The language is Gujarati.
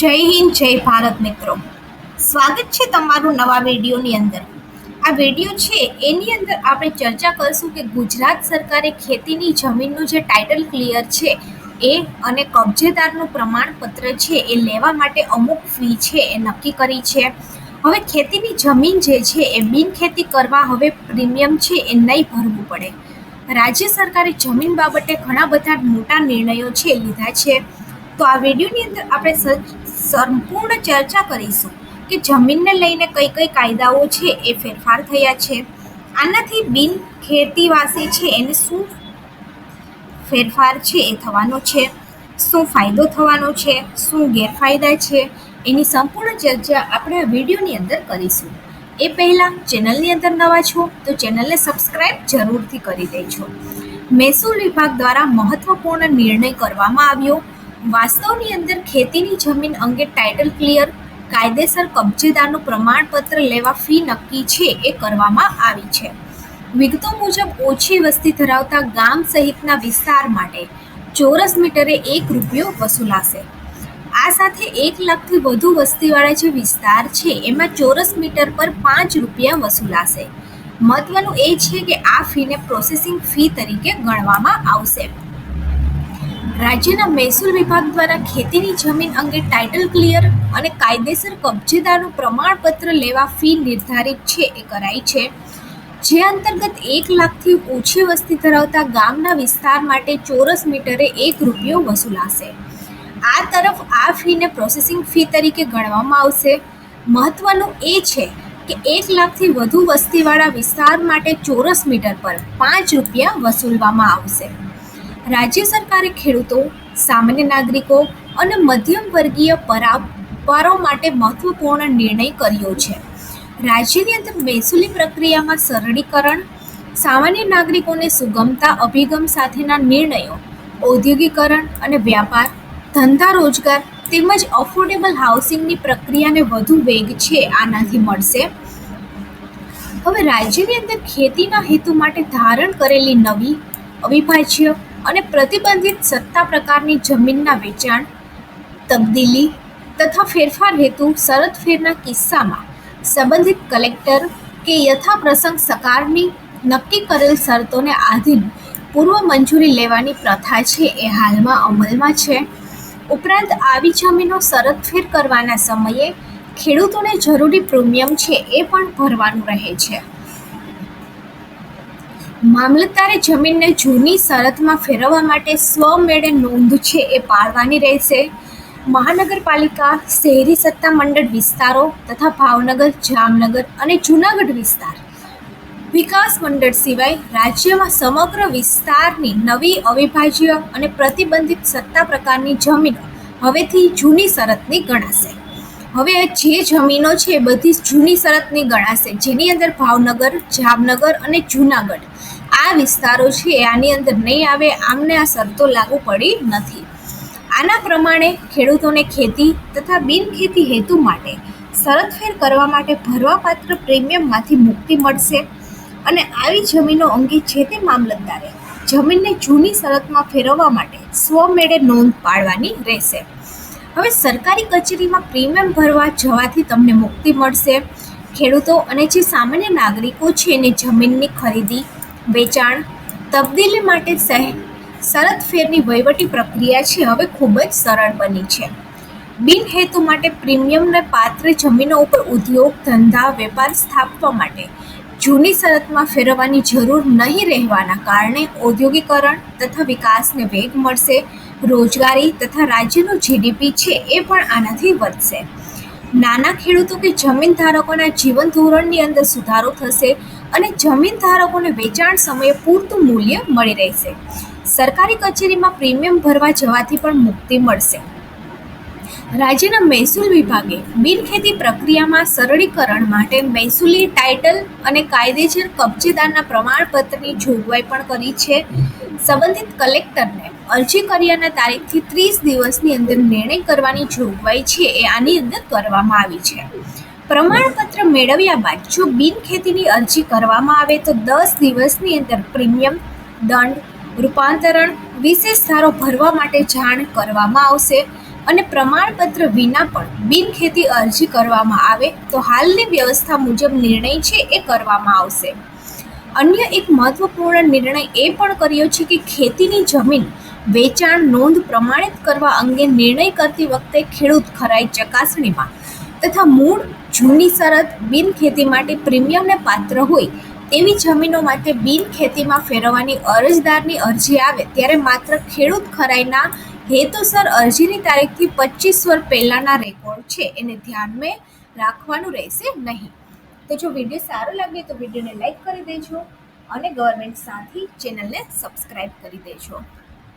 જય હિન્દ, જય ભારત મિત્રો. સ્વાગત છે તમારું નવા વિડીયોની અંદર. આ વિડીયો છે એની અંદર આપણે ચર્ચા કરીશું કે ગુજરાત સરકારે ખેતીની જમીનનું જે ટાઇટલ ક્લિયર છે એ અને કબજેદારનું પ્રમાણપત્ર છે એ લેવા માટે અમુક ફી છે એ નક્કી કરી છે. હવે ખેતીની જમીન જે છે એ બિનખેતી કરવા હવે પ્રીમિયમ છે એ નહીં ભરવું પડે. રાજ્ય સરકારે જમીન બાબતે ઘણા બધા મોટા નિર્ણયો છે લીધા છે. તો આ વિડીયોની અંદર આપણે સંપૂર્ણ ચર્ચા કરીશું કે જમીનને લઈને કઈ કઈ કાયદાઓ છે એ ફેરફાર થયા છે, આનાથી બિન ખેતીવાસી છે એને શું ફેરફાર છે એ થવાનો છે, શું ફાયદો થવાનો છે, શું ગેરફાયદા છે, એની સંપૂર્ણ ચર્ચા આપણે આ વિડીયોની અંદર કરીશું. એ પહેલાં ચેનલની અંદર નવા છો તો ચેનલને સબસ્ક્રાઈબ જરૂરથી કરી દેજો. મહેસૂલ વિભાગ દ્વારા મહત્વપૂર્ણ નિર્ણય કરવામાં આવ્યો. વાસ્તવની અંદર ખેતીની જમીન અંગે ટાઇટલ ક્લિયર, કાયદેસર કબજેદારનું પ્રમાણપત્ર લેવા ફી નક્કી છે એ કરવામાં આવી છે. વિગતો મુજબ ઓછી વસ્તી ધરાવતા ગામ સહિતના વિસ્તાર માટે ચોરસ મીટરે ₹1 વસૂલાશે. આ સાથે 1 લાખથી વધુ વસ્તીવાળા જે વિસ્તાર છે એમાં ચોરસ મીટર પર ₹5 વસૂલાશે. મહત્વનું એ છે કે આ ફીને પ્રોસેસિંગ ફી તરીકે ગણવામાં આવશે. રાજ્યના મહેસૂલ વિભાગ દ્વારા ખેતીની જમીન અંગે ટાઇટલ ક્લિયર અને કાયદેસર કબજેદારનું પ્રમાણપત્ર લેવા ફી નિર્ધારિત છે એ કરાઈ છે, જે અંતર્ગત 1 લાખથી ઓછી વસ્તી ધરાવતા ગામના વિસ્તાર માટે ચોરસ મીટરે ₹1 વસૂલાશે. આ તરફ આ ફીને પ્રોસેસિંગ ફી તરીકે ગણવામાં આવશે. મહત્વનું એ છે કે 1 લાખથી વધુ વસ્તીવાળા વિસ્તાર માટે ચોરસ મીટર પર ₹5 વસૂલવામાં આવશે. રાજ્ય સરકારે ખેડૂતો, સામાન્ય નાગરિકો અને મધ્યમ વર્ગીય પરારો માટે મહત્વપૂર્ણ નિર્ણય કર્યો છે. રાજ્યની અંદર મહેસૂલી પ્રક્રિયામાં સરળીકરણ, સામાન્ય નાગરિકોને સુગમતા અભિગમ સાથેના નિર્ણયો, ઔદ્યોગિકરણ અને વ્યાપાર, ધંધા રોજગાર તેમજ અફોર્ડેબલ હાઉસિંગની પ્રક્રિયાને વધુ વેગ છે આનાથી મળશે. હવે રાજ્યની અંદર ખેતીના હેતુ માટે ધારણ કરેલી નવી, અવિભાજ્ય અને પ્રતિબંધિત સત્તા પ્રકારની જમીનના વેચાણ, તબદીલી તથા ફેરફાર હેતુ શરત ફેરના કિસ્સામાં સંબંધિત કલેક્ટર કે યથાપ્રસંગ સરકારની નક્કી કરેલ શરતોને આધીન પૂર્વ મંજૂરી લેવાની પ્રથા છે એ હાલમાં અમલમાં છે. ઉપરાંત આવી જમીનો શરતફેર કરવાના સમયે ખેડૂતોને જરૂરી પ્રીમિયમ છે એ પણ ભરવાનું રહે છે. મામલતદારે જમીનને જૂની શરતમાં ફેરવવા માટે સ્વમેળે નોંધ છે એ પાડવાની રહેશે. મહાનગરપાલિકા, શહેરી સત્તા મંડળ વિસ્તારો તથા ભાવનગર, જામનગર અને જૂનાગઢ વિસ્તાર વિકાસ મંડળ સિવાય રાજ્યમાં સમગ્ર વિસ્તારની નવી, અવિભાજ્ય અને પ્રતિબંધિત સત્તા પ્રકારની જમીનો હવેથી જૂની શરતની ગણાશે. હવે જે જમીનો છે બધી જૂની શરતની ગણાશે, જેની અંદર ભાવનગર, જામનગર અને જૂનાગઢ આ વિસ્તારો છે આની અંદર નહીં આવે. આમને આ શરતો લાગુ પડી નથી. આના પ્રમાણે ખેડૂતોને ખેતી તથા બિનખેતી હેતુ માટે શરતફેર કરવા માટે ભરવાપાત્ર પ્રીમિયમમાંથી મુક્તિ મળશે અને આવી જમીનો અંગે જે તે મામલતદારે જમીનને જૂની શરતમાં ફેરવવા માટે સ્વમેળે નોંધ પાડવાની રહેશે. હવે સરકારી કચેરીમાં પ્રીમિયમ ભરવા જવાથી તમને મુક્તિ મળશે. ખેડૂતો અને જે સામાન્ય નાગરિકો છે એને જમીનની ખરીદી, વેચાણ, તબદીલી માટે શરતફેરની વહીવટી પ્રક્રિયા છે હવે ખૂબ જ સરળ બની છે. બિનહેતુ માટે પ્રીમિયમને પાત્ર જમીનો ઉપર ઉદ્યોગ, ધંધા, વેપાર સ્થાપવા માટે જૂની શરતમાં ફેરવવાની જરૂર નહીં રહેવાના કારણે ઔદ્યોગિકરણ તથા વિકાસને વેગ મળશે. રોજગારી તથા રાજ્યનું જીડીપી છે એ પણ આનાથી વધશે. નાના ખેડૂતો કે જમીન ધારકોના જીવન ધોરણની અંદર સુધારો થશે અને જમીન ધારકોને વેચાણ સમયે પૂરતું મૂલ્ય મળી રહેશે. સરકારી કચેરીમાં પ્રીમિયમ ભરવા જવાથી પણ મુક્તિ મળશે. રાજ્યના મહેસૂલ વિભાગે બિનખેતી પ્રક્રિયામાં સરળીકરણ માટે મહેસૂલી ટાઇટલ અને કાયદેસર કબજેદારના પ્રમાણપત્રની જોગવાઈ પણ કરી છે. સંબંધિત કલેક્ટરને અરજી કર્યાના તારીખથી 30 દિવસની અંદર નિર્ણય કરવાની જોગવાઈ છે એ આની અંદર કરવામાં આવી છે. પ્રમાણપત્ર મેળવ્યા બાદ જો બિનખેતીની અરજી કરવામાં આવે તો 10 દિવસની અંદર પ્રીમિયમ, દંડ, રૂપાંતરણ, વિશેષ ધારો ભરવા માટે જાણ કરવામાં આવશે. અને પ્રમાણપત્ર વિના પણ બિનખેતી અરજી કરવામાં આવે તો હાલની વ્યવસ્થા મુજબ નિર્ણય છે એ કરવામાં આવશે. અન્ય એક મહત્વપૂર્ણ નિર્ણય એ પણ કર્યો છે કે ખેતીની જમીન વેચાણ નોંધ પ્રમાણિત કરવા અંગે નિર્ણય કરતી વખતે ખેડૂત ખરાઈ ચકાસણીમાં તથા મૂળ જૂની શરત બિનખેતી માટે પ્રીમિયમને પાત્ર હોય તેવી જમીનો માટે બિનખેતીમાં ફેરવવાની અરજદારની અરજી આવે ત્યારે માત્ર ખેડૂત ખરાઈના હેતુસર અરજીની તારીખથી 25 વર્ષ પહેલાંના રેકોર્ડ છે એને ધ્યાનમાં રાખવાનું રહેશે નહીં. તો જો વિડીયો સારો લાગે તો વિડીયોને લાઈક કરી દેજો અને ગવર્મેન્ટ સાથી ચેનલને સબસ્ક્રાઈબ કરી દેજો.